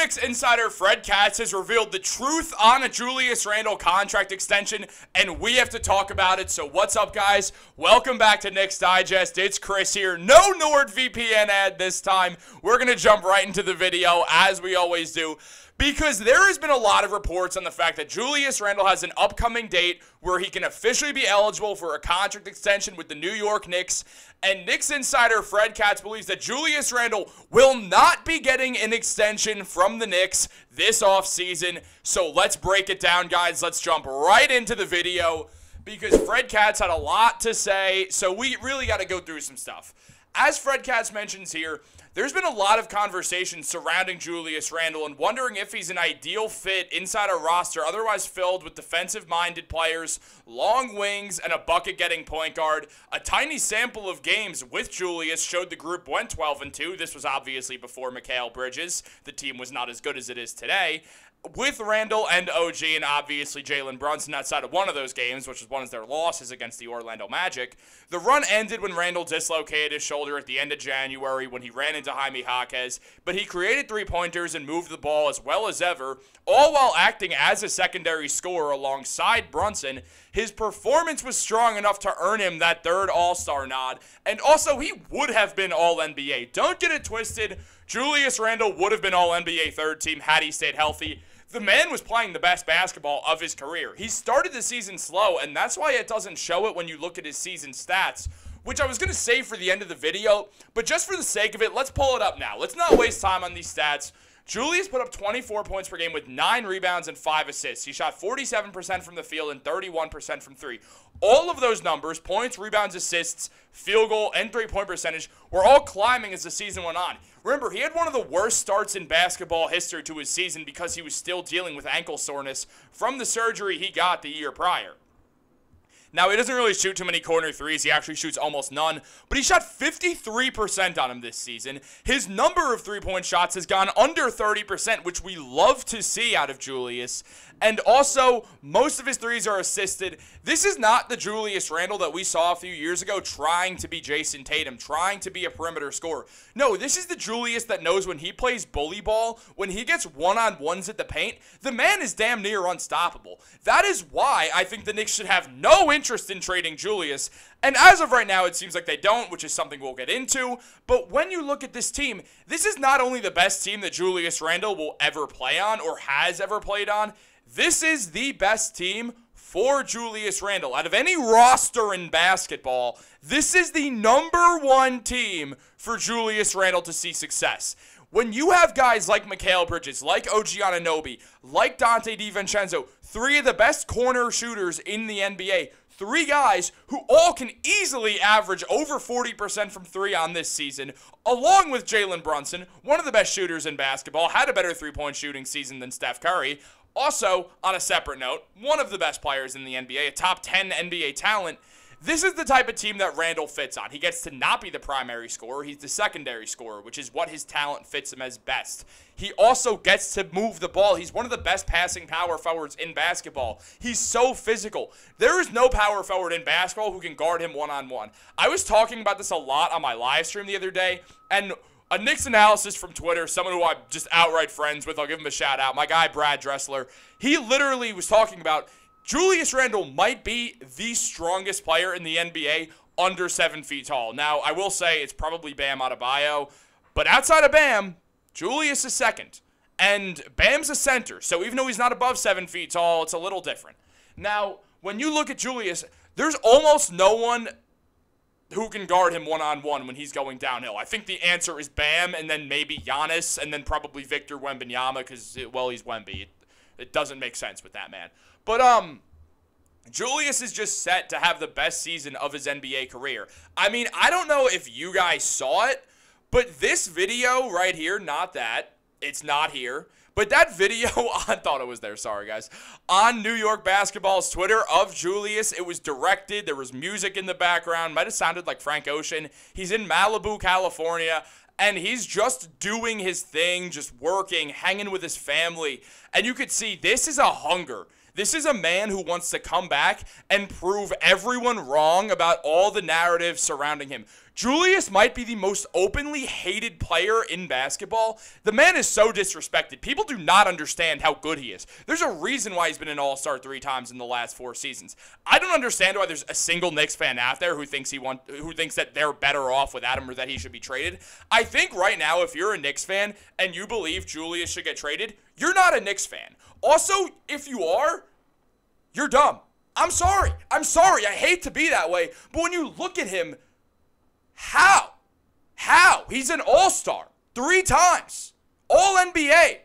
Knicks insider Fred Katz has revealed the truth on a Julius Randle contract extension, and we have to talk about it. So what's up, guys? Welcome back to Knicks Digest. It's Chris here. No NordVPN ad this time. We're going to jump right into the video, as we always do, because there has been a lot of reports on the fact that Julius Randle has an upcoming date where he can officially be eligible for a contract extension with the New York Knicks. And Knicks insider Fred Katz believes that Julius Randle will not be getting an extension from the Knicks this offseason. So let's break it down, guys. Let's jump right into the video because Fred Katz had a lot to say. So we really got to go through some stuff. As Fred Katz mentions here, there's been a lot of conversation surrounding Julius Randle and wondering if he's an ideal fit inside a roster otherwise filled with defensive-minded players, long wings, and a bucket-getting point guard. A tiny sample of games with Julius showed the group went 12-2. This was obviously before Mikal Bridges. The team was not as good as it is today. With Randle and OG and obviously Jalen Brunson outside of one of those games, which was one of their losses against the Orlando Magic, the run ended when Randle dislocated his shoulder at the end of January when he ran into Jaime Jaquez, but he created three-pointers and moved the ball as well as ever, all while acting as a secondary scorer alongside Brunson. His performance was strong enough to earn him that third All-Star nod, and also he would have been All-NBA. Don't get it twisted. Julius Randle would have been All-NBA third team had he stayed healthy. The man was playing the best basketball of his career. He started the season slow, and that's why it doesn't show it when you look at his season stats, which I was going to save for the end of the video, but just for the sake of it, let's pull it up now. Let's not waste time on these stats. Julius put up 24 points per game with 9 rebounds and 5 assists. He shot 47% from the field and 31% from three. All of those numbers, points, rebounds, assists, field goal, and three-point percentage, were all climbing as the season went on. Remember, he had one of the worst starts in basketball history to his season because he was still dealing with ankle soreness from the surgery he got the year prior. Now, he doesn't really shoot too many corner threes. He actually shoots almost none. But he shot 53% on him this season. His number of three-point shots has gone under 30%, which we love to see out of Julius. And also, most of his threes are assisted. This is not the Julius Randle that we saw a few years ago trying to be Jason Tatum, trying to be a perimeter scorer. No, this is the Julius that knows when he plays bully ball, when he gets one-on-ones at the paint, the man is damn near unstoppable. That is why I think the Knicks should have no interest in trading Julius. And as of right now, it seems like they don't, which is something we'll get into. But when you look at this team, this is not only the best team that Julius Randle will ever play on or has ever played on, this is the best team for Julius Randle. Out of any roster in basketball, this is the #1 team for Julius Randle to see success. When you have guys like Mikal Bridges, like OG Anunoby, like Dante DiVincenzo, 3 of the best corner shooters in the NBA, 3 guys who all can easily average over 40% from 3 on this season, along with Jalen Brunson, one of the best shooters in basketball, had a better three-point shooting season than Steph Curry. Also, on a separate note, one of the best players in the NBA, a top 10 NBA talent. This is the type of team that Randle fits on. He gets to not be the primary scorer. He's the secondary scorer, which is what his talent fits him as best. He also gets to move the ball. He's one of the best passing power forwards in basketball. He's so physical. There is no power forward in basketball who can guard him one-on-one. I was talking about this a lot on my live stream the other day, and a Knicks analysis from Twitter, someone who I'm just outright friends with, I'll give him a shout out, my guy Brad Dressler, he literally was talking about Julius Randle might be the strongest player in the NBA under 7 feet tall. Now, I will say it's probably Bam Adebayo, but outside of Bam, Julius is second. And Bam's a center, so even though he's not above 7 feet tall, it's a little different. Now, when you look at Julius, there's almost no one who can guard him one-on-one when he's going downhill. I think the answer is Bam, and then maybe Giannis, and then probably Victor Wembanyama, because, well, he's Wemby. It doesn't make sense with that man. But, Julius is just set to have the best season of his NBA career. I mean, I don't know if you guys saw it, but this video right here, not that, it's not here, but that video, I thought it was there, sorry guys, on New York Basketball's Twitter of Julius, it was directed, there was music in the background, might have sounded like Frank Ocean. He's in Malibu, California, and he's just doing his thing, just working, hanging with his family, and you could see this is a hunger. This is a man who wants to come back and prove everyone wrong about all the narratives surrounding him. Julius might be the most openly hated player in basketball. The man is so disrespected. People do not understand how good he is. There's a reason why he's been an all-star 3 times in the last 4 seasons. I don't understand why there's a single Knicks fan out there who thinks that they're better off without him or that he should be traded. I think right now, if you're a Knicks fan and you believe Julius should get traded, you're not a Knicks fan. Also, if you are, you're dumb. I'm sorry. I hate to be that way. But when you look at him, how? He's an all-star 3 times. All-NBA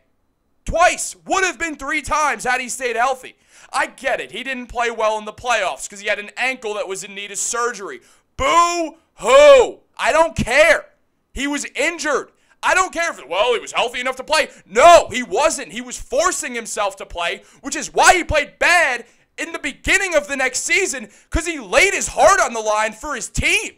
twice. Would have been 3 times had he stayed healthy. I get it. He didn't play well in the playoffs because he had an ankle that was in need of surgery. Boo-hoo. I don't care. He was injured. I don't care if, he was healthy enough to play. No, he wasn't. He was forcing himself to play, which is why he played bad in the beginning of the next season, because he laid his heart on the line for his team.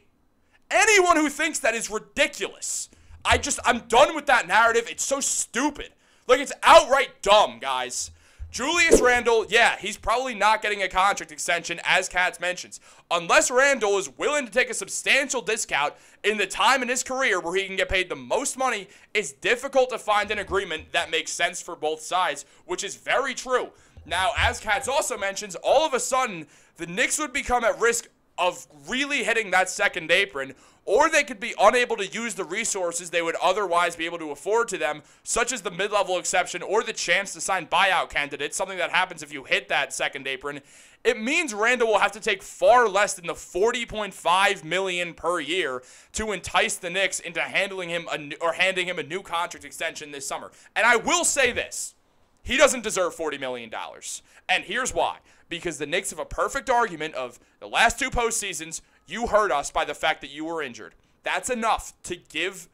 Anyone who thinks that is ridiculous. I'm done with that narrative. It's so stupid. Like, it's outright dumb, guys. Julius Randle, yeah, he's probably not getting a contract extension, as Katz mentions, unless Randle is willing to take a substantial discount in the time in his career where he can get paid the most money. It's difficult to find an agreement that makes sense for both sides, which is very true. Now, as Katz also mentions, all of a sudden, the Knicks would become at risk of really hitting that second apron, or they could be unable to use the resources they would otherwise be able to afford to them, such as the mid-level exception or the chance to sign buyout candidates, something that happens if you hit that second apron. It means Randle will have to take far less than the $40.5 million per year to entice the Knicks into handing him a new contract extension this summer. And I will say this. He doesn't deserve $40 million. And here's why. Because the Knicks have a perfect argument of the last 2 postseasons, you hurt us by the fact that you were injured. That's enough to give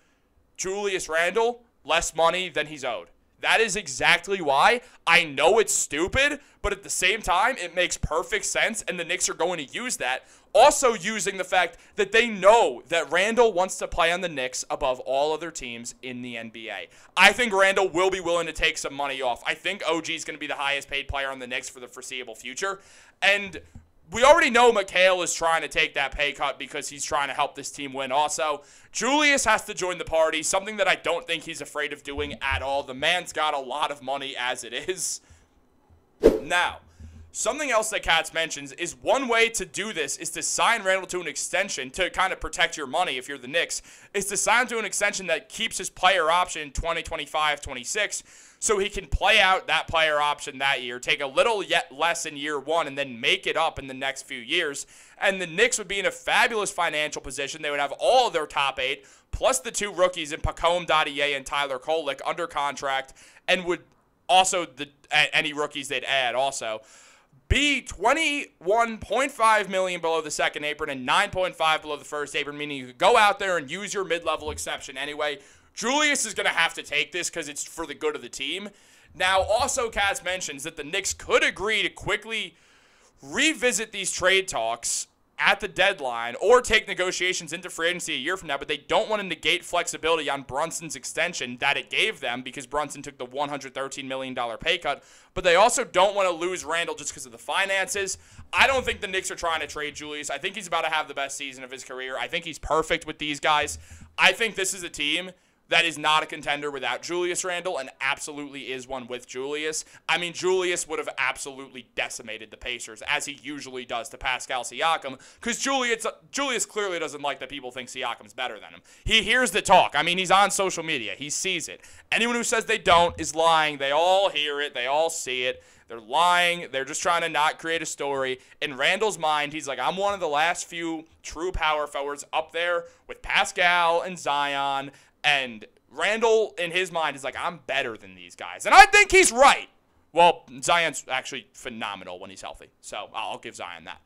Julius Randle less money than he's owed. That is exactly why. I know it's stupid, but at the same time, it makes perfect sense, and the Knicks are going to use that. Also using the fact that they know that Randle wants to play on the Knicks above all other teams in the NBA. I think Randle will be willing to take some money off. I think OG is going to be the highest paid player on the Knicks for the foreseeable future. And we already know McHale is trying to take that pay cut because he's trying to help this team win also. Julius has to join the party, something that I don't think he's afraid of doing at all. The man's got a lot of money as it is. Now, something else that Katz mentions is one way to do this is to sign Randle to an extension to kind of protect your money if you're the Knicks, is to sign to an extension that keeps his player option in 2025-26 so he can play out that player option that year, take a little yet less in year 1, and then make it up in the next few years. And the Knicks would be in a fabulous financial position. They would have all of their top 8, plus the 2 rookies in Pacome Dadier and Tyler Kolek under contract, and would also, any rookies they'd add also, be $21.5 million below the second apron and $9.5 below the first apron, meaning you could go out there and use your mid-level exception anyway. Julius is going to have to take this because it's for the good of the team. Now, also, Katz mentions that the Knicks could agree to quickly revisit these trade talks at the deadline or take negotiations into free agency a year from now, but they don't want to negate flexibility on Brunson's extension that it gave them because Brunson took the $113 million pay cut, but they also don't want to lose Randle just because of the finances. I don't think the Knicks are trying to trade Julius. I think he's about to have the best season of his career. I think he's perfect with these guys. I think this is a team that is not a contender without Julius Randle and absolutely is one with Julius. I mean, Julius would have absolutely decimated the Pacers, as he usually does to Pascal Siakam, because Julius clearly doesn't like that people think Siakam's better than him. He hears the talk. I mean, he's on social media. He sees it. Anyone who says they don't is lying. They all hear it. They all see it. They're lying. They're just trying to not create a story. In Randle's mind, he's like, I'm one of the last few true power forwards up there with Pascal and Zion. And Randle, in his mind, is like, I'm better than these guys. And I think he's right. Well, Zion's actually phenomenal when he's healthy. So I'll give Zion that.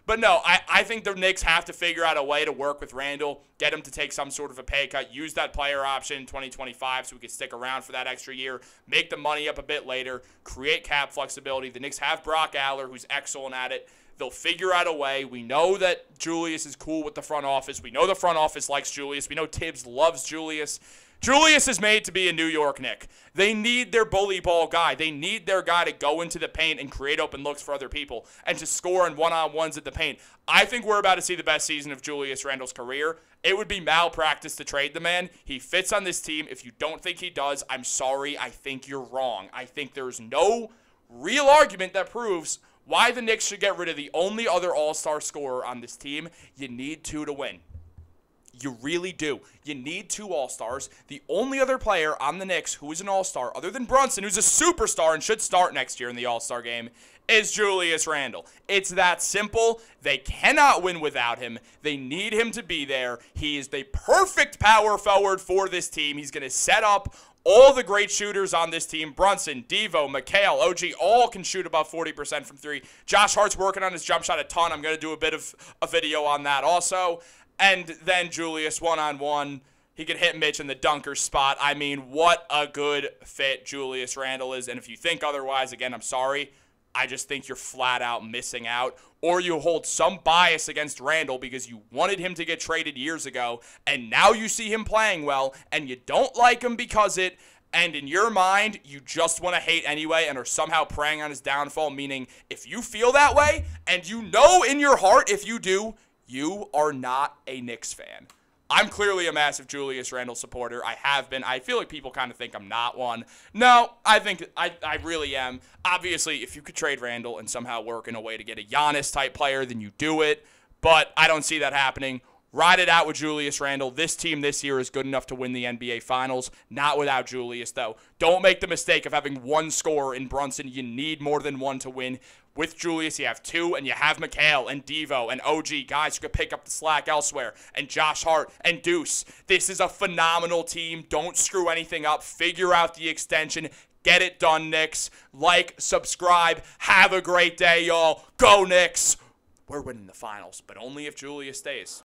But no, I think the Knicks have to figure out a way to work with Randle, get him to take some sort of a pay cut, use that player option in 2025 so we can stick around for that extra year, make the money up a bit later, create cap flexibility. The Knicks have Brock Aller, who's excellent at it. They'll figure out a way. We know that Julius is cool with the front office. We know the front office likes Julius. We know Tibbs loves Julius. Julius is made to be a New York Knick. They need their bully ball guy. They need their guy to go into the paint and create open looks for other people and to score in one-on-ones at the paint. I think we're about to see the best season of Julius Randle's career. It would be malpractice to trade the man. He fits on this team. If you don't think he does, I'm sorry. I think you're wrong. I think there's no real argument that proves why the Knicks should get rid of the only other all-star scorer on this team. You need two to win. You really do. You need two all-stars. The only other player on the Knicks who is an all-star, other than Brunson, who's a superstar and should start next year in the all-star game, is Julius Randle. It's that simple. They cannot win without him. They need him to be there. He is the perfect power forward for this team. He's going to set up all the great shooters on this team. Brunson, Devo, McHale, OG, all can shoot about 40% from three. Josh Hart's working on his jump shot a ton. I'm going to do a bit of a video on that also. And then Julius one-on-one. He could hit Mitch in the dunker spot. I mean, what a good fit Julius Randle is. And if you think otherwise, again, I'm sorry. I just think you're flat out missing out. Or you hold some bias against Randle because you wanted him to get traded years ago. And now you see him playing well. And you don't like him because it. And in your mind, you just want to hate anyway and are somehow preying on his downfall. Meaning, if you feel that way, and you know in your heart if you do, you are not a Knicks fan. I'm clearly a massive Julius Randle supporter. I have been. I feel like people kind of think I'm not one. No, I think I really am. Obviously, if you could trade Randle and somehow work in a way to get a Giannis-type player, then you do it. But I don't see that happening. Ride it out with Julius Randle. This team this year is good enough to win the NBA Finals. Not without Julius, though. Don't make the mistake of having one scorer in Brunson. You need more than one to win. With Julius, you have two, and you have McHale and Devo and OG, guys who could pick up the slack elsewhere, and Josh Hart and Deuce. This is a phenomenal team. Don't screw anything up. Figure out the extension. Get it done, Knicks. Like, subscribe. Have a great day, y'all. Go Knicks. We're winning the Finals, but only if Julius stays.